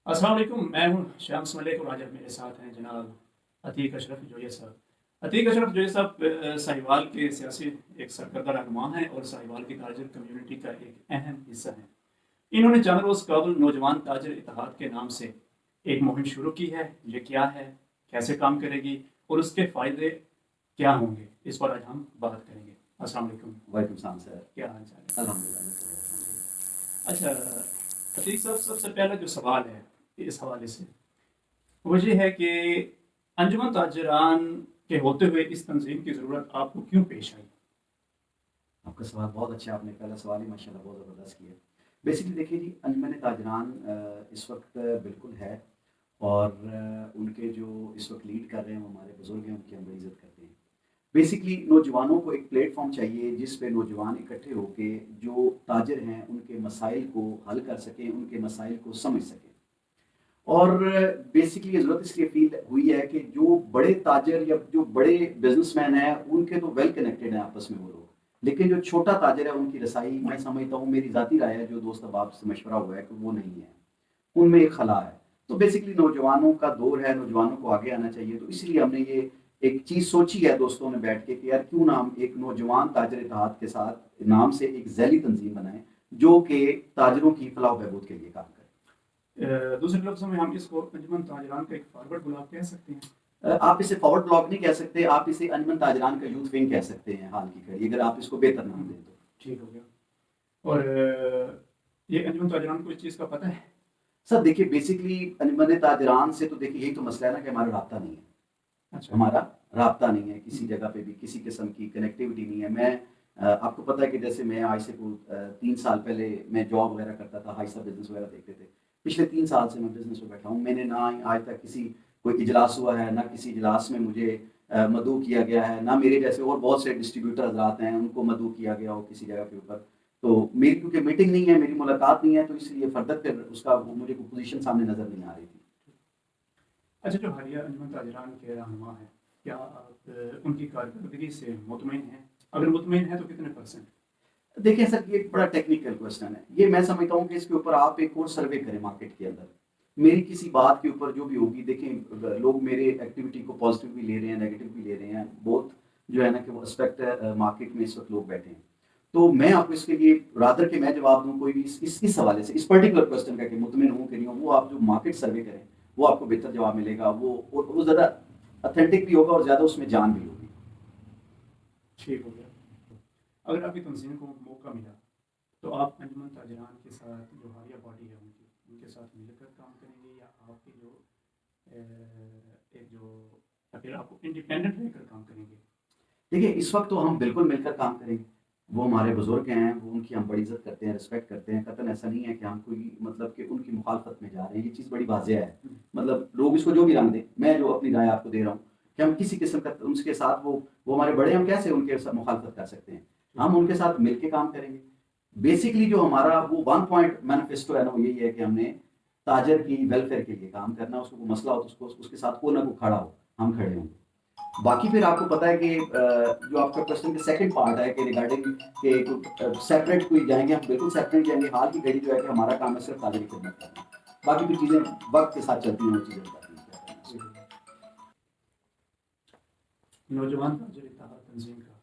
अस्सलाम वालेकुम। मैं हूँ शम्स मलिक और आज मेरे साथ हैं जनाब अतीक अशरफ जोया साहब। अतीक अशरफ जोया साहब साहिवाल के सियासी एक सरकर्दा रहनुमा हैं और साहिवाल की ताजर कम्युनिटी का एक अहम हिस्सा हैं। इन्होंने जन रोज़ काबुल नौजवान ताजर इत्तेहाद के नाम से एक मुहिम शुरू की है। ये क्या है, कैसे काम करेगी और उसके फ़ायदे क्या होंगे, इस पर आज हम बात करेंगे। अस्सलाम वालेकुम। वालेकुम सलाम सर। क्या हाल चाल है? अल्हम्दुलिल्लाह। अच्छा अतीक साहब, सबसे पहला जो सवाल है इस हवाले से वो ये है कि अंजुमन ताजरान के होते हुए इस तंजीम की ज़रूरत आपको क्यों पेश आई? आपका सवाल बहुत अच्छा है, आपने पहला सवाल ही माशाल्लाह बहुत ज़बरदस्त किया। बेसिकली देखिए जी, अंजुमन ताजरान इस वक्त बिल्कुल है और उनके जो इस वक्त लीड कर रहे हैं वो हमारे बुज़ुर्ग हैं, उनकी हम बड़ी इज़्ज़त करते हैं। बेसिकली नौजवानों को एक प्लेटफॉर्म चाहिए जिस पे नौजवान इकट्ठे होके जो ताजिर हैं उनके मसाइल को हल कर सकें, उनके मसाइल को समझ सकें। और बेसिकली ये ज़रूरत इसलिए फील हुई है कि जो बड़े ताजर या जो बड़े बिजनेसमैन हैं उनके तो वेल कनेक्टेड हैं आपस में वो लोग, लेकिन जो छोटा ताजर है उनकी रसाई मैं समझता हूँ, मेरी ज़ाती राय है, जो दोस्त अहबाब से मशवरा हुआ है कि वो नहीं है, उनमें एक खला है। तो बेसिकली नौजवानों का दौर है, नौजवानों को आगे आना चाहिए, तो इसलिए हमने ये एक चीज़ सोची है दोस्तों ने बैठ के कि यार क्यों ना हम एक नौजवान ताजर इत्तेहाद के साथ नाम से एक जैली तंजीम बनाएं जो कि ताजरों की फलाह व बहबूद के लिए काम करे। दूसरे लफ्ज़ों में हम इसको अंजुमन ताजरान का एक फॉरवर्ड ब्लॉक कह सकते हैं। आप इसे फॉरवर्ड ब्लॉक नहीं कह सकते, आप इसे अंजुमन ताजरान का यूथ विंग कह सकते हैं हाल की घड़ी, अगर आप इसको बेहतर नाम दें तो। ठीक हो गया। और ये अंजुमन ताजरान को इस चीज़ का पता है? सर देखिए, बेसिकली अंजुमन ताजरान से तो देखिए यही तो मसला है ना कि हमारा राब्ता नहीं है। अच्छा। हमारा राब्ता नहीं है, किसी जगह पे भी किसी किस्म की कनेक्टिविटी नहीं है। मैं आपको पता है कि जैसे मैं आज से 3 साल पहले मैं जॉब वगैरह करता था, हाई सा बिजनेस वगैरह देखते थे। पिछले 3 साल से मैं बिजनेस में बैठा हूँ, मैंने ना आज तक किसी कोई इजलास हुआ है, ना किसी इजलास में मुझे मदऊ किया गया है, ना मेरे जैसे और बहुत से डिस्ट्रीब्यूटर हजरात हैं उनको मदऊ किया गया हो किसी जगह के ऊपर। तो मेरी क्योंकि मीटिंग नहीं है, मेरी मुलाकात नहीं है, तो इसलिए फर्दर फिर उसका मुझे कोई पोजीशन सामने नजर नहीं आ रही थी। अच्छा, जो हालिया अंजुमन ताजरान के रहनुमा हैं, क्या आप उनकी कारकर्दगी से मुतमईन हैं? अगर मुतमईन हैं तो कितने %? देखिए सर, ये एक बड़ा टेक्निकल क्वेश्चन है, ये मैं समझता हूँ कि इसके ऊपर आप एक और सर्वे करें मार्केट के अंदर। मेरी किसी बात के ऊपर जो भी होगी, देखें लोग मेरे एक्टिविटी को पॉजिटिव भी ले रहे हैं, नेगेटिव भी ले रहे हैं, बहुत जो है ना कि वो एस्पेक्ट है मार्केट में इस वक्त लोग बैठे हैं। तो मैं आपको इसके लिए रादर के मैं जवाब दूँ कोई भी इस हवाले से, इस पर्टिकुलर क्वेश्चन का कि मुतमिन हूँ कि नहीं हूँ, वो आप जो मार्केट सर्वे करें वो आपको बेहतर जवाब मिलेगा, वो ज़्यादा अथेंटिक भी होगा और ज़्यादा उसमें जान भी होगी। ठीक हो गया। अगर आपकी तंजीम को मौका मिला तो आप अंजुमन ताजरान के साथ जो हालिया बॉडी है उनके साथ मिलकर काम करेंगे, या आपकी जो एक जो या फिर आप इंडिपेंडेंट रहकर काम करेंगे? देखिए इस वक्त तो हम बिल्कुल मिलकर काम करेंगे, वो हमारे बुजुर्ग हैं, वो उनकी हम बड़ी इज्जत करते हैं, रिस्पेक्ट करते हैं, कतन ऐसा नहीं है कि हम कोई मतलब कि उनकी मुखालफत में जा रहे हैं, ये चीज़ बड़ी वाजिया है। मतलब लोग इसको जो भी रंग दें, मैं जो अपनी राय आपको दे रहा हूँ कि हम किसी किस्म का उनके साथ वो हमारे बड़े, हम कैसे उनके साथ मुखालफत कर सकते हैं, हम उनके साथ मिल के काम करेंगे। बेसिकली जो हमारा वो 1 पॉइंट मैनिफेस्टो है ना, वो यही है कि हमने ताजर की वेलफेयर के लिए काम करना, उसको कोई मसला हो तो उसको उसके साथ कोई ना कोई खड़ा हो, हम खड़े होंगे। बाकी फिर आपको पता है कि जो आपका क्वेश्चन का सेकंड पार्ट है कि रिगार्डिंग कि सेपरेट कोई जाएंगे, हम बिल्कुल सेपरेट जाएंगे। हाल की घड़ी जो है कि हमारा काम है सिर्फ ताजर की खिदमत करना, बाकी भी चीज़ें वक्त के साथ चलती हैं, वो चीज़ें बताती हैं। नौजवान ताजर इत्तेहाद तंजीम का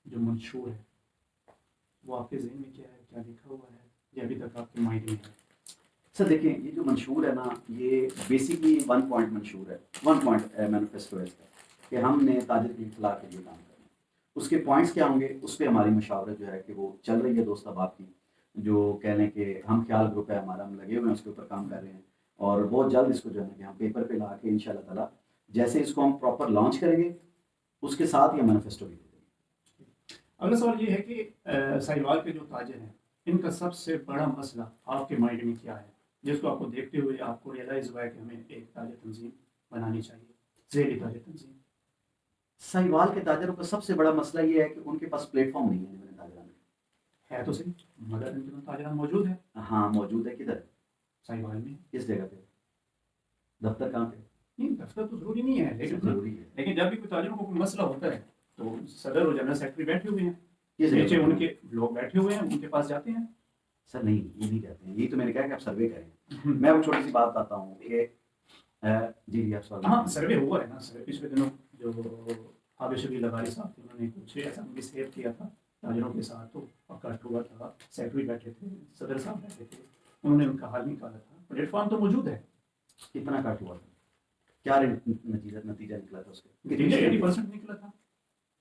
जो मंशूर है वो आपके जहन में क्या है, क्या लिखा हुआ है, या अभी तक आपके माइंड में है? सर देखिए, ये जो मंशूर है ना, ये बेसिकली 1 पॉइंट मंशूर है, 1 पॉइंट मैनिफेस्टो है इसका कि हमने ताजर की इतला के लिए काम करना। उसके पॉइंट्स क्या होंगे, उस पर हमारी मशावरत जो है कि वो चल रही है दोस्त अहबाब की, जो कह लें कि हम ख्याल ग्रुप है हमारा, हम लगे हुए हैं उसके ऊपर काम कर रहे हैं, और बहुत जल्द इसको जो है ना कि हम पेपर पे ला के इंशाल्लाह ताला जैसे इसको हम प्रॉपर लॉन्च करेंगे उसके साथ ये मैनिफेस्टो भी दे देंगे। अगला सवाल ये है कि साहिवाल के जो ताजर हैं इनका सबसे बड़ा मसला आपके माइंड में क्या है, जिसको आपको देखते हुए आपको रियलाइज़ हुआ है कि हमें एक ताजर तंजीम बनानी चाहिए, ज़ेली ताजर तंजीम? साहिवाल के ताजरों का सबसे बड़ा मसला ये है कि उनके पास प्लेटफॉर्म नहीं है मैंने ताजरान है तो सही, मगर अंजुमन ताजरान मौजूद है का। हाँ मौजूद है, किधर, साहिवाल में। किस जगह पे, दफ्तर कहाँ पे? नहीं, दफ्तर तो ज़रूरी नहीं है, लेकिन जरूरी है। लेकिन जब भी कोई ताजरों को कोई मसला होता है तो सदर और जनरल सेक्रेटरी बैठे हुए हैं, किस नीचे जगह पे? उनके लोग बैठे हुए हैं, उनके पास जाते हैं। سر نہیں، یہ نہیں کہتے ہیں، یہی تو میں نے کہا کہ آپ سروے کریں. میں وہ چھوٹی سی بات بتاتا ہوں کہ جی آپ سوال. ہاں سروے ہوا ہے نا سر، پچھلے دنوں جو عابد شبیر لغاری صاحب تھے انہوں نے کچھ ایسا مسہیو کیا تھا تاجروں کے ساتھ، تو کٹ ہوا تھا، سیکرٹری بیٹھے تھے، صدر صاحب بیٹھے تھے، انہوں نے ان کا حل نکالا تھا. پلیٹ فارم تو موجود ہے. کتنا کٹ ہوا تھا؟ کیا نتیجہ نکلا تھا اس کا؟ نتیجہ 80% نکلا تھا.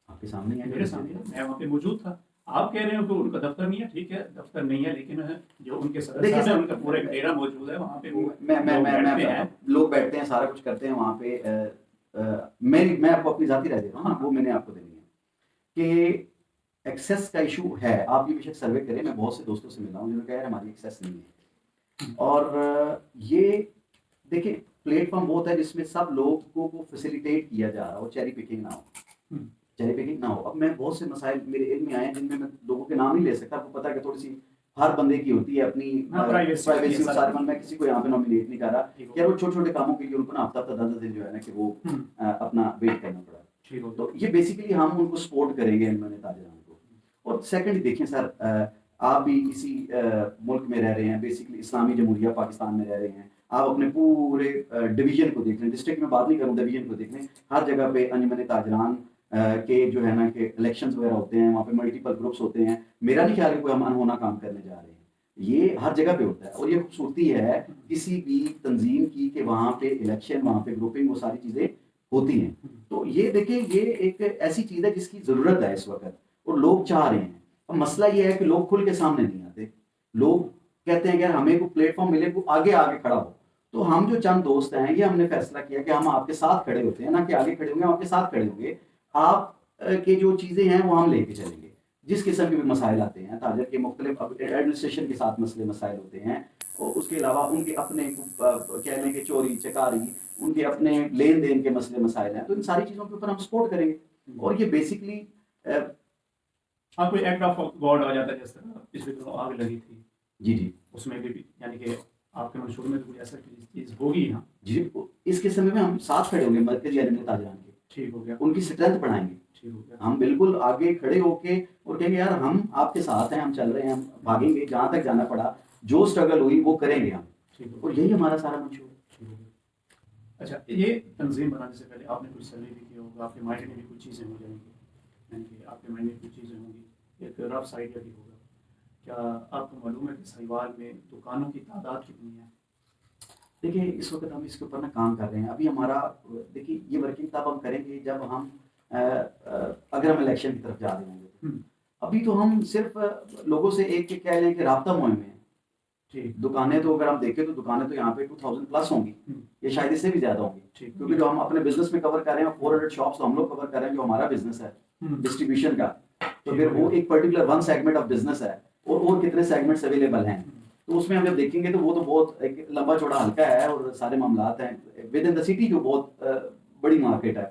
آپ کے سامنے ہے؟ میرے سامنے میں وہاں پہ موجود تھا. آپ کہہ رہے ہو کہ ان کا دفتر نہیں ہے، ٹھیک ہے دفتر نہیں ہے، لیکن جو ان کے صدر صاحب ہیں ان کا پورا ایک ڈیرا موجود ہے وہاں پہ. لوگ بیٹھتے ہیں، سارا کچھ کرتے ہیں وہاں پہ. میں آپ کو اپنی ذاتی رائے دے رہا ہوں، وہ میں نے آپ کو دینی ہے کہ ایکسیس کا ایشو ہے. آپ یہ بے سروے کریں، میں بہت سے دوستوں سے ملا ہوں جنہوں نے کہا ہے ہماری ایکسیس نہیں ہے. اور یہ دیکھیں پلیٹ فارم بہت ہے جس میں سب لوگوں کو فیسیلیٹیٹ کیا جا رہا ہو، چیری پکنگ نہ ہو، چیری پکنگ نہ ہو. اب میں بہت سے مسائل میرے علم میں آئے ہیں جن میں لوگوں کے نام نہیں لے سکتا. آپ کو پتا ہے کہ تھوڑی سی ہر بندے کی ہوتی ہے اپنی پرائیویسی. میں کسی کو یہاں پہ نامینیٹ نہیں کر رہا کہ وہ چھوٹے چھوٹے کاموں کے لیے ان کو نا ہفتہ 10 دن جو ہے نا کہ وہ اپنا ویٹ کرنا پڑا. تو یہ بیسیکلی ہم ان کو سپورٹ کریں گے ان تاجران کو. اور سیکنڈ دیکھیں سر، آپ بھی اسی ملک میں رہ رہے ہیں، بیسیکلی اسلامی جمہوریہ پاکستان میں رہ رہے ہیں. آپ اپنے پورے ڈویژن کو دیکھ لیں، ڈسٹرکٹ میں بات نہیں کروں، ڈویژن کو دیکھ لیں. ہر جگہ پہ انجمن تاجران کے جو ہے نا کہ الیکشنز وغیرہ ہوتے ہیں، وہاں پہ ملٹیپل گروپس ہوتے ہیں. میرا نہیں خیال کہ کوئی ہم انہونا کام کرنے جا رہے ہیں، یہ ہر جگہ پہ ہوتا ہے. اور یہ خوبصورتی ہے کسی بھی تنظیم کی کہ وہاں پہ الیکشن، وہاں پہ گروپنگ، وہ ساری چیزیں ہوتی ہیں. تو یہ دیکھیں یہ ایک ایسی چیز ہے جس کی ضرورت ہے اس وقت، اور لوگ چاہ رہے ہیں. اب مسئلہ یہ ہے کہ لوگ کھل کے سامنے نہیں آتے. لوگ کہتے ہیں کہ ہمیں کوئی پلیٹ فارم ملے، کوئی آگے آگے کھڑا ہو. تو ہم جو چند دوست ہیں یہ ہم نے فیصلہ کیا کہ ہم آپ کے ساتھ کھڑے ہوتے ہیں، نہ کہ آگے کھڑے ہوں گے، ہم آپ کے ساتھ کھڑے ہوں گے. آپ کے جو چیزیں ہیں وہ ہم لے کے چلیں گے. جس قسم کے بھی مسائل آتے ہیں تاجر کے مختلف ایڈمنسٹریشن کے ساتھ مسائل ہوتے ہیں، اور اس کے علاوہ ان کے اپنے کہہ لیں کہ چوری چکاری، ان کے اپنے لین دین کے مسائل ہیں. تو ان ساری چیزوں کے اوپر ہم سپورٹ کریں گے. اور یہ بیسکلی ہاں کوئی ایکٹ آف گاڈ آ جاتا ہے، جس طرح پچھلے دنوں آگ لگی تھی. جی اس میں بھی یعنی کہ آپ کے منشور میں کوئی ایسا چیز ہوگی نا. جی اس قسم میں ہم ساتھ کھڑے ہوں گے مرکزی انجمن تاجران کے. ٹھیک ہو گیا. ان کی اسٹرینتھ بڑھائیں گے. ٹھیک ہو گیا. ہم بالکل آگے کھڑے ہو کے اور کہیں گے یار ہم آپ کے ساتھ ہیں، ہم چل رہے ہیں، ہم بھاگیں گے جہاں تک جانا پڑا، جو اسٹرگل ہوئی وہ کریں گے ہم. اور یہی ہمارا سارا منشور ہے. اچھا، یہ تنظیم بنانے سے پہلے آپ نے کچھ سروے بھی کیا ہوگا، آپ کے مائنڈ میں بھی کچھ چیزیں ہو جائیں گی، یعنی کہ آپ کے مائنڈ میں کچھ چیزیں ہوں گی، ایک رف آئیڈیا بھی ہوگا. کیا آپ کو معلوم ہے کہ سہیوال میں دکانوں کی تعداد کتنی ہے؟ دیکھیے اس وقت ہم اس کے اوپر نا کام کر رہے ہیں. ابھی ہمارا دیکھیے یہ ورکنگ تب ہم کریں گے جب ہم اگر ہم الیکشن کی طرف جا رہے ہوں گے. ابھی تو ہم صرف لوگوں سے ایک کہہ لیں کہ رابطہ مہم میں ہیں. دکانیں تو اگر ہم دیکھیں تو دکانیں تو یہاں پہ 2000 پلس ہوں گی، یا شاید اس سے بھی زیادہ ہوں گی، کیونکہ جو ہم اپنے بزنس میں کور کر رہے ہیں 400 شاپس تو ہم لوگ کور کر رہے ہیں جو ہمارا بزنس ہے ڈسٹریبیوشن کا. تو پھر وہ ایک particular one segment of business ہے، اور کتنے سیگمنٹس اویلیبل ہیں. تو اس میں ہم جب دیکھیں گے تو وہ تو بہت ایک لمبا چوڑا حلقہ ہے، اور سارے معاملات ہیں ود ان دا سٹی جو بہت بڑی مارکیٹ ہے.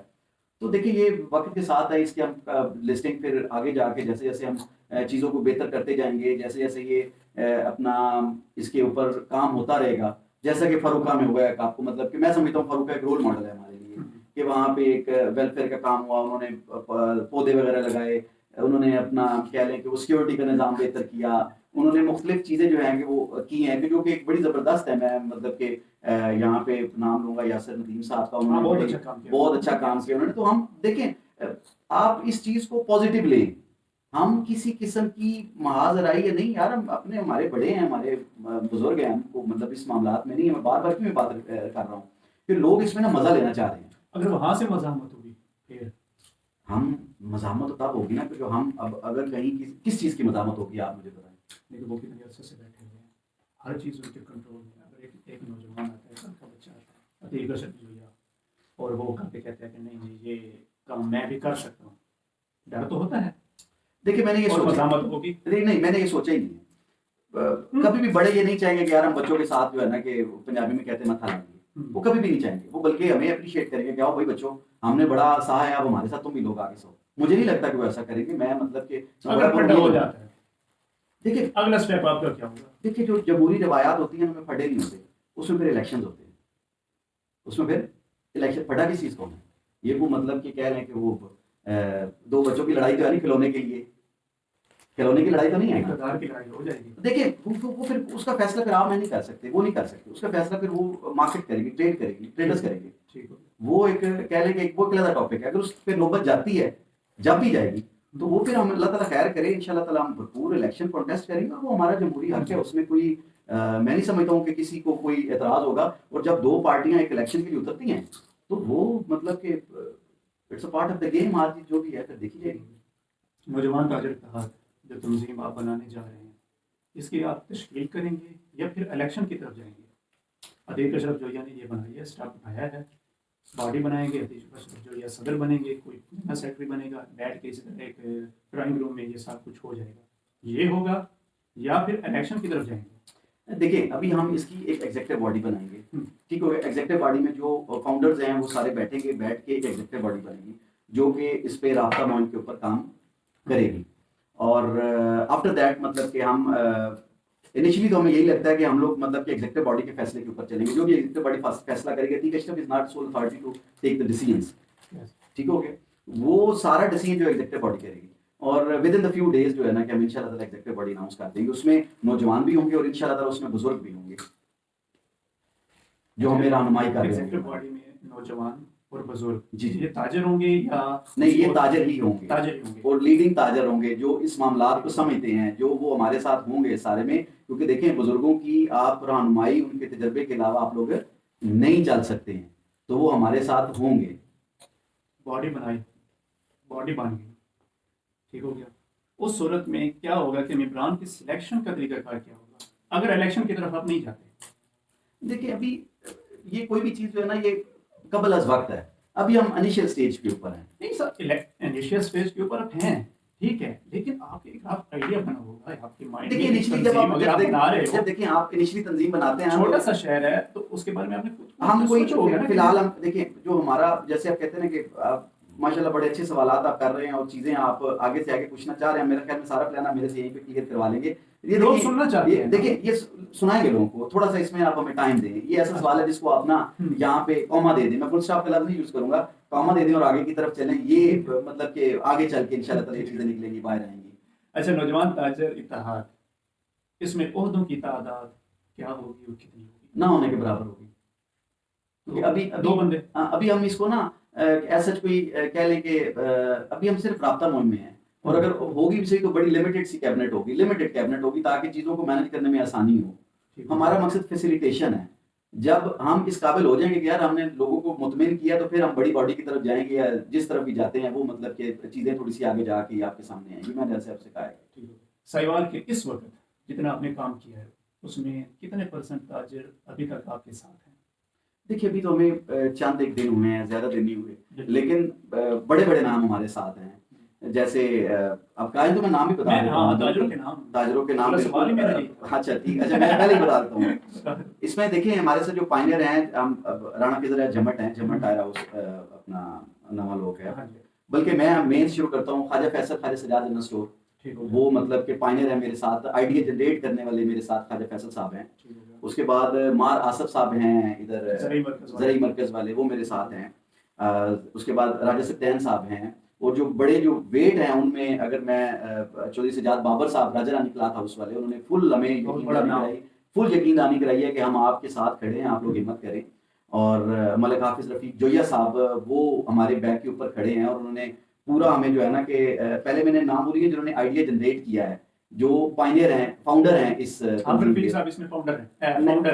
تو دیکھیں یہ وقت کے ساتھ ہے، اس کی ہم لسٹنگ پھر آگے جا کے جیسے جیسے ہم چیزوں کو بہتر کرتے جائیں گے، جیسے جیسے یہ اپنا اس کے اوپر کام ہوتا رہے گا. جیسا کہ فروخہ میں ہوا ہے آپ کو، مطلب کہ میں سمجھتا ہوں فروخہ ایک رول ماڈل ہے ہمارے لیے کہ وہاں پہ ایک ویلفیئر کا کام ہوا، انہوں نے پودے وغیرہ لگائے، انہوں نے اپنا کہہ لیں کہ وہ سیکورٹی کا نظام بہتر کیا، انہوں نے مختلف چیزیں جو ہیں کہ وہ کی ہیں کہ جو کہ ایک بڑی زبردست ہے. میں مطلب کہ یہاں پہ نام لوں گا یاسر ندیم صاحب کا، انہوں نے بہت اچھا کام کیا انہوں نے. تو ہم دیکھیں آپ اس چیز کو پازیٹیو لیں. ہم کسی قسم کی محاذ رائی یا نہیں یار، ہم اپنے ہمارے بڑے ہیں، ہمارے بزرگ ہیں، ہم کو مطلب اس معاملات میں نہیں. میں بار بار کیوں بات کر رہا ہوں کہ لوگ اس میں نا مزہ لینا چاہ رہے ہیں. اگر وہاں سے مزاحمت ہوگی پھر ہم مزاحمت تو تب ہوگی نا کہ جو ہم اب اگر کہیں کس چیز کی مزاحمت ہوگی آپ مجھے بتائیں. لیکن وہ کتنے عرصے سے بیٹھے ہوئے ہیں، ہر چیز ان کے کنٹرول میں. اگر ایک نوجوان آتا ہے، کل کا بچہ آتا ہے، عتیق اشرف جویا، اور وہ کر کے کہتے ہیں کہ نہیں جی یہ کام میں بھی کر سکتا ہوں، ڈر تو ہوتا ہے. دیکھیے میں نے یہ سوچا مزاحمت ہوگی نہیں، میں نے یہ سوچا ہی نہیں ہے. کبھی بھی بڑے یہ نہیں چاہیں گے کہ یار ہم بچوں کے ساتھ جو ہے نا کہ پنجابی میں کہتے ہیں متھا لگائیں گے. وہ کبھی بھی نہیں چاہیں گے. وہ بلکہ ہمیں اپریشیٹ کریں گے کہ آؤ بھائی بچوں ہم نے بڑا سہا ہے، اب ہمارے ساتھ تم بھی لوگ آگے سو. مجھے نہیں لگتا کہ وہ ایسا کریں گے. میں مطلب کہ اگر پھڈا ہو جاتا ہے دیکھیے اگلا اسٹیپ آپ کا کیا ہوگا. دیکھیے جو جمہوری روایات ہوتی ہیں ان میں پھڈے نہیں ہوتے، اس میں پھر الیکشنز ہوتے ہیں. اس میں پھر الیکشن پھڈا کس چیز کو ہے یہ وہ مطلب کہ کہہ رہے ہیں کہ وہ دو بچوں کی لڑائی تو ہے نہیں کھلونے کے لیے. खिलौने की लड़ाई तो नहीं है ना। इक़्तिदार की लड़ाई हो जाएगी। देखिए वो फिर उसका फैसला फिर आप मैं नहीं कर सकते, वो नहीं कर सकते, उसका फैसला फिर वो मार्केट करेगी, ट्रेड करेगी, ट्रेडर्स करेंगे। ठीक हो वो एक कह लें कि वो एक अलग टॉपिक है। अगर उस पर नौबत जाती है, जब भी जाएगी, तो वो फिर हम अल्लाह ताला खैर करे, इंशाल्लाह ताला हम भरपूर इलेक्शन कॉन्टेस्ट करेंगे और वो हमारा जमहूरी हक है, उसमें कोई मैं नहीं समझता हूँ कि किसी को कोई एतराज़ होगा। और जब दो पार्टियां एक इलेक्शन के लिए उतरती हैं तो वो मतलब कि it's a part of the game, आज जो भी है फिर देखी जाएगी। नौजवान ताजर इत्तेहाद जो तंजीम आप बनाने जा रहे हैं, इसकी आप तश्कील करेंगे या फिर इलेक्शन की तरफ जाएंगे? अतीक अशरफ जोया ने ये बनाई है, स्टाफ उठाया है, बॉडी बनाएंगे, अतीक अशरफ जोया सदर बनेंगे, कोई नया सेक्रेटरी बनेगा, बैठ के इसी तरह एक ड्राइंग रूम में ये सब कुछ हो जाएगा, ये होगा, या फिर इलेक्शन की तरफ जाएंगे? देखिए अभी हम इसकी एक एग्जेक्टिव बॉडी बनाएंगे, ठीक हो गया। एग्जेक्टिव बॉडी में जो फाउंडर्स हैं वो सारे बैठेंगे, बैठ के एक एग्जेक्टिव बॉडी बनेगी जो कि इस पे राब्ता मुहिम के ऊपर काम करेगी। और आफ्टर दैट मतलब कि हम इनिशियली तो हमें यही लगता है कि हम लोग मतलब कि एग्जेक्टिव बॉडी के फैसले के ऊपर चलेंगे, जो भी एग्जेक्टिव बॉडी फैसला करेगी। ठीक है, is not sole authority to take the decisions, ठीक हो गया। वो सारा डिसीजन जो एग्जेक्टिव बॉडी करेगी और with in the few days जो है ना कि हम इंशाल्लाह ताला एग्जेक्टिव बॉडी अनाउंस कर देंगे। उसमें नौजवान भी होंगे और इंशाल्लाह ताला उसमें बुजुर्ग भी होंगे जो हमें रहनुमाई कर रहे एग्जीक्यूटिव हैं। बॉडी में नौजवान और बुजुर्ग, जी ये ताजर होंगे या नहीं, ये ताजर ही होंगे, ताजर ही होंगे और लीडिंग ताजर होंगे जो इस मामलात को समझते हैं, जो वो हमारे साथ होंगे सारे में। क्योंकि देखें बुजुर्गों की आप रहनुमाई, उनके तजर्बे के अलावा आप लोग नहीं चल सकते हैं, तो वो हमारे साथ होंगे। बॉडी बनाई, बॉडी बन गई, ठीक हो गया। उस सूरत में क्या होगा कि इमरान की सिलेक्शन का तरीका क्या होगा अगर इलेक्शन की तरफ आप नहीं जाते? देखिए अभी ये कोई भी चीज़ जो है ना, ये कबल अज वक्त है, अभी हम इनिशियल स्टेज के ऊपर हैं। नहीं सर, इनिशियल स्टेज के ऊपर आप हैं, ठीक है, लेकिन आपके एक आप आइडिया बना होगा आपके माइंड में। देखिए इनिशियली जब आप बना रहे हो, जब देखिए आप इनिशियली तंजीम बनाते हैं, छोटा सा शहर है तो उसके बारे में आपने हम कोई सोचा होगा ना। फिलहाल हम देखिए जो हमारा, जैसे आप कहते हैं ना कि आप माशाल्लाह बड़े अच्छे सवालात आप कर रहे हैं और चीज़ें आप आगे से आगे पूछना चाह रहे हैं। मेरा ख्याल में सारा प्लान आप मेरे से यहीं पे क्लियर करवा लेंगे। ये लोग सुनना चाहते हैं। देखिए ये सुनाएंगे लोगों को, थोड़ा सा इसमें आप हमें टाइम दें। ये ऐसा सवाल है जिसको आप ना यहाँ पे कॉमा दे दें, मैं फुल स्टॉप का लफ्ज़ नहीं यूज़ करूंगा, कॉमा दे दें और आगे की तरफ चलें। ये मतलब कि आगे चल के इंशाल्लाह ताला ये चीज़ें निकलेंगी, बाहर आएंगी। अच्छा, नौजवान ताजर इत्तेहाद, इसमें ओहदों की तादाद क्या होगी और कितनी होगी? ना होने के बराबर होगी। क्योंकि अभी दो बंदे, अभी हम इसको ना ऐसा कोई कह लें कि अभी हम सिर्फ राब्ता मुहिम में हैं, और अगर होगी भी सही तो बड़ी लिमिटेड सी कैबिनेट होगी, लिमिटेड कैबिनेट होगी ताकि चीज़ों को मैनेज करने में आसानी हो। हमारा मकसद फैसिलिटेशन है। जब हम इस काबिल हो जाएंगे कि यार हमने लोगों को मुतमिन किया, तो फिर हम बड़ी बॉडी की तरफ जाएंगे, या जिस तरफ भी जाते हैं वो मतलब कि चीज़ें थोड़ी सी आगे जाके आपके सामने आएंगी। मैंने जैसे आपसे कहा है, साहिवाल के इस वक्त जितना आपने काम किया है उसमें कितने परसेंट ताजर अभी तक आपके साथ हैं? देखिए अभी तो हमें चंद एक दिन हुए हैं, ज्यादा दिन नहीं हुए, लेकिन बड़े बड़े नाम हमारे साथ हैं। जैसे अब कहें तो मैं नाम ही बता देता हूँ, ताजरों के नाम। अच्छा ठीक, अच्छा मैं पहले ही बता देता हूँ। इसमें देखिए हमारे साथ जो पायनियर हैं, हम राणा की जरा जमट हैं, जमट टायर हाउस अपना नवा लोग है। बल्कि मैं मेन शुरू करता हूँ, ख्वाजा फैसल ख्वाजा सजाद जनरल स्टोर, वो मतलब कि पायनियर है मेरे साथ, आइडिया जनरेट करने वाले मेरे साथ ख्वाजा फैसल साहब हैं। उसके बाद मार आसफ साहब हैं इधर ज़रई मरकज़ वाले, वो मेरे साथ हैं। उसके बाद राजा सत्यान साहब हैं, और जो बड़े जो वेट हैं उनमें अगर मैं चौधरी सजाद बाबर साहब राजा रानी क्लॉथ हाउस वाले, उन्होंने फुल हमें यकीनदानी कराई है कि हम आपके साथ खड़े हैं, आप लोग हिम्मत करें। और मलिक हाफिज रफीक जोया साहब वो हमारे बैक के ऊपर खड़े हैं, और उन्होंने पूरा हमें जो है ना कि पहले मैंने नाम बोली है जिन्होंने आइडिया जनरेट किया है, जो पायनियर हैं, फाउंडर हैं इस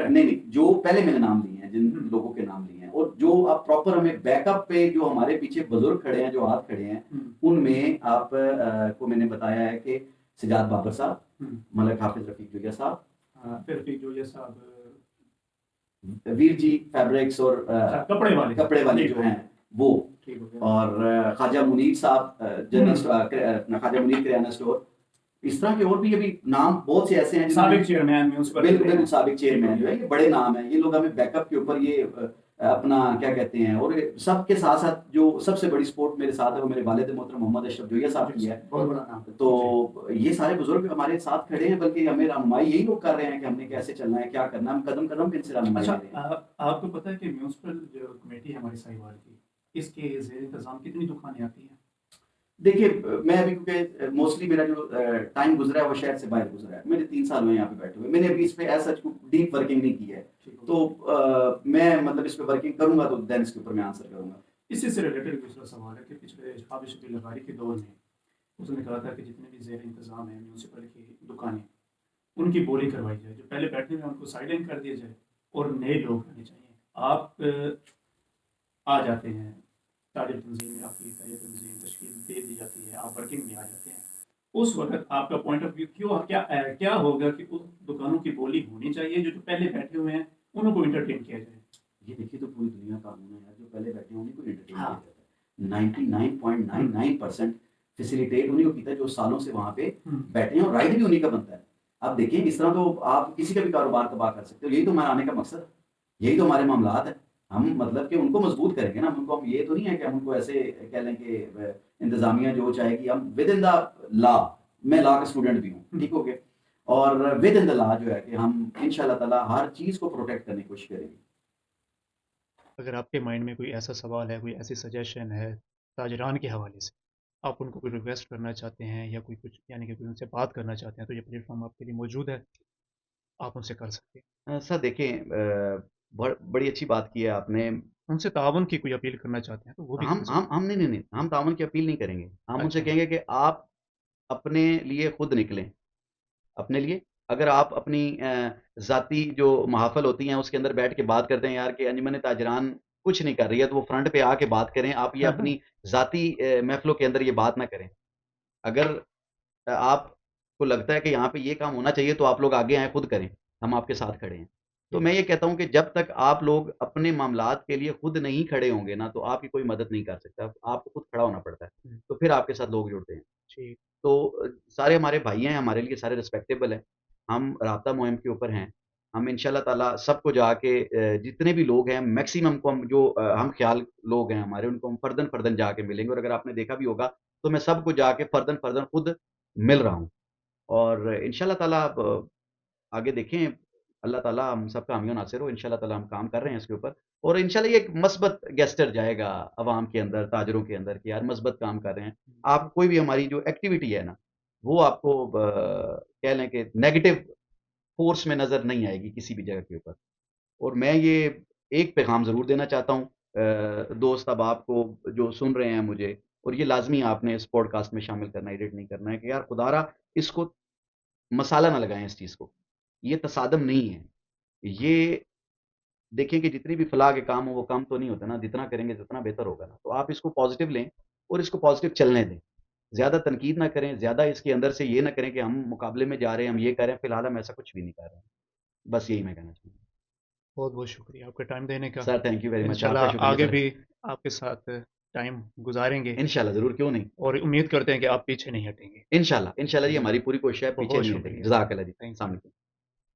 नहीं, जो पहले मैंने नाम लिए हैं, जिन लोगों के नाम लिए हैं, और जो आप प्रॉपर हमें बैकअप पे जो हमारे पीछे बुजुर्ग खड़े हैं, जो हाथ खड़े हैं, उनमें आप को मैंने बताया है कि सजाद बाबर साहब, मलिक हाफिज रफीक जोया साहब, वीर जी फैब्रिक्स और कपड़े वाले जो हैं वो, और ख्वाजा मुनीर साहब जनरल ख्वाजा मुनीर किराना स्टोर। इस तरह के और भी अभी नाम बहुत से ऐसे हैं, साबिक चेयरमैन, बिल्कुल साबिक चेयरमैन जो है, ये बड़े नाम हैं। ये लोग हमें बैकअप के ऊपर ये अपना क्या कहते हैं, और सबके साथ साथ जो सबसे बड़ी सपोर्ट मेरे साथ है वो मेरे वालिद मोहतरम मोहम्मद अशरफ जोया साहब की है। बहुत बड़ा नाम। तो ये सारे बुजुर्ग हमारे साथ खड़े हैं, बल्कि हमें रहनुमाई यही लोग कर रहे हैं कि हमने कैसे चलना है, क्या करना है, हम कदम कदम पे इनसे रहनुमाई ले रहे हैं। आपको पता है कि म्यूनिसिपल जो कमेटी है हमारी साहिवाल की, इसके ज़ेर इंतज़ाम कितनी दुकानें आती हैं? دیکھیے میں ابھی کیونکہ موسٹلی میرا جو ٹائم گزرا ہے وہ شہر سے باہر گزرا ہے، میرے 3 سال ہوئے یہاں پہ بیٹھے ہوئے، میں نے ابھی اس پہ ایسا ڈیپ ورکنگ نہیں کی ہے، تو میں مطلب اس پہ ورکنگ کروں گا تو دین اس کے اوپر میں آنسر کروں گا۔ اسی سے ریلیٹڈ دوسرا سوال ہے کہ پچھلے حافظ شفیع لغاری کے دور میں اس نے کہا تھا کہ جتنے بھی زیر انتظام ہیں میونسپل کی دکانیں ان کی بولی کروائی جائے، جو پہلے بیٹھنے میں ان کو سائڈ لائن کر دیا جائے اور نئے لوگ آنے چاہیے۔ آپ آ جاتے ہیں، طالب تنظیم میں آپ کی کریہ تنظیم تشکیل دے دی جاتی ہے، آپ ورکنگ میں آ جاتے ہیں، اس وقت آپ کا پوائنٹ آف ویو کیا ہوگا کہ اس دکانوں کی بولی ہونی چاہیے جو پہلے بیٹھے ہوئے ہیں انہوں کو انٹرٹین کیا جائے؟ یہ دیکھیے تو پوری دنیا قانون ہے، جو پہلے بیٹھے ہیں انہیں کو انٹرٹین کیا جاتا ہے، 99.99% فیسیلیٹیٹ انہیں کو کیتا ہے جو سالوں سے وہاں پہ بیٹھے ہیں، اور رائٹ بھی انہیں کا بنتا ہے۔ اب دیکھیں اس طرح تو آپ کسی کا بھی کاروبار تباہ کر سکتے ہو، یہی تو ہمارا آنے کا مقصد ہے، یہی تو ہمارے معاملات ہیں، ہم مطلب کہ ان کو مضبوط کریں گے نا، ان کو ہم یہ تو نہیں ہے کہ ہم ان کو ایسے کہہ لیں کہ انتظامیہ جو چاہے گی، ہم ود ان دا لا، میں لا کا اسٹوڈنٹ بھی ہوں، ٹھیک ہو گیا، اور ود ان دا لا جو ہے کہ ہم ان شاء اللہ تعالیٰ ہر چیز کو پروٹیکٹ کرنے کی کوشش کریں گے۔ اگر آپ کے مائنڈ میں کوئی ایسا سوال ہے، کوئی ایسی سجیشن ہے تاجران کے حوالے سے، آپ ان کو کوئی ریکویسٹ کرنا چاہتے ہیں یا کوئی کچھ یعنی کہ کوئی ان سے بات کرنا چاہتے ہیں، تو یہ پلیٹ فارم آپ کے لیے موجود ہے، آپ ان سے کر سکتے ہیں۔ سر دیکھیں بڑی اچھی بات کی ہے آپ نے، ان سے تعاون کی کوئی اپیل کرنا چاہتے ہیں تو وہ بھی کر سکتے ہم نہیں ہم تعاون کی اپیل نہیں کریں گے، ہم ان سے اچھا۔ کہیں گے کہ آپ اپنے لیے خود نکلیں، اپنے لیے اگر آپ اپنی ذاتی جو محافل ہوتی ہیں اس کے اندر بیٹھ کے بات کرتے ہیں یار کہ انجمن تاجران کچھ نہیں کر رہی ہے، تو وہ فرنٹ پہ آ کے بات کریں، آپ یہ اپنی ذاتی محفلوں کے اندر یہ بات نہ کریں۔ اگر آپ کو لگتا ہے کہ یہاں پہ یہ کام ہونا چاہیے تو آپ لوگ آگے آئیں، خود کریں، ہم آپ کے ساتھ کھڑے ہیں۔ تو میں یہ کہتا ہوں کہ جب تک آپ لوگ اپنے معاملات کے لیے خود نہیں کھڑے ہوں گے نا تو آپ کی کوئی مدد نہیں کر سکتا، آپ کو خود کھڑا ہونا پڑتا ہے، تو پھر آپ کے ساتھ لوگ جڑتے ہیں۔ ٹھیک۔ تو سارے ہمارے بھائی ہیں، ہمارے لیے سارے رسپیکٹیبل ہیں، ہم رابطہ مہم کے اوپر ہیں، ہم انشاءاللہ تعالیٰ سب کو جا کے جتنے بھی لوگ ہیں میکسیمم کو ہم جو ہم خیال لوگ ہیں ہمارے، ان کو ہم فردن فردن جا کے ملیں گے، اور اگر آپ نے دیکھا بھی ہوگا تو میں سب کو جا کے فردن فردن خود مل رہا ہوں، اور انشاءاللہ تعالیٰ آپ آگے دیکھیں، اللہ تعالیٰ ہم سب کا حامی و ناصر ہو، انشاءاللہ تعالیٰ ہم کام کر رہے ہیں اس کے اوپر، اور انشاءاللہ یہ ایک مثبت گیسٹر جائے گا عوام کے اندر، تاجروں کے اندر کہ یار مثبت کام کر رہے ہیں۔ آپ کوئی بھی ہماری جو ایکٹیویٹی ہے نا وہ آپ کو کہہ لیں کہ نیگیٹو فورس میں نظر نہیں آئے گی کسی بھی جگہ کے اوپر۔ اور میں یہ ایک پیغام ضرور دینا چاہتا ہوں دوست احباب کو جو سن رہے ہیں مجھے، اور یہ لازمی آپ نے اس پوڈ کاسٹ میں شامل کرنا، ایڈٹ نہیں کرنا ہے، کہ یار خدا را اس کو مسالہ نہ لگائیں، اس چیز کو، یہ تصادم نہیں ہے، یہ دیکھیں کہ جتنی بھی فلاح کے کام ہو وہ کام تو نہیں ہوتا نا، جتنا کریں گے جتنا بہتر ہوگا نا، تو آپ اس کو پازیٹیو لیں اور اس کو پازیٹیو چلنے دیں، زیادہ تنقید نہ کریں، زیادہ اس کے اندر سے یہ نہ کریں کہ ہم مقابلے میں جا رہے ہیں، ہم یہ کر رہے ہیں، فی الحال ہم ایسا کچھ بھی نہیں کر رہے ہیں، بس یہی میں کہنا چاہوں گا۔ بہت بہت شکریہ آپ کا ٹائم دینے کا، sir thank you very much, آپ کا انشاءاللہ شکریہ آگے سر، بھی آپ کے ساتھ ٹائم گزاریں گے انشاءاللہ ضرور، کیوں نہیں، اور امید کرتے ہیں کہ آپ پیچھے نہیں ہٹیں گے۔ انشاءاللہ یہ ہماری پوری کوشش ہے، پیچھے بہت نہیں ہٹیں گے۔ شکریہ، جزاک اللہ جی، تھینک السلام یو۔ علیکم۔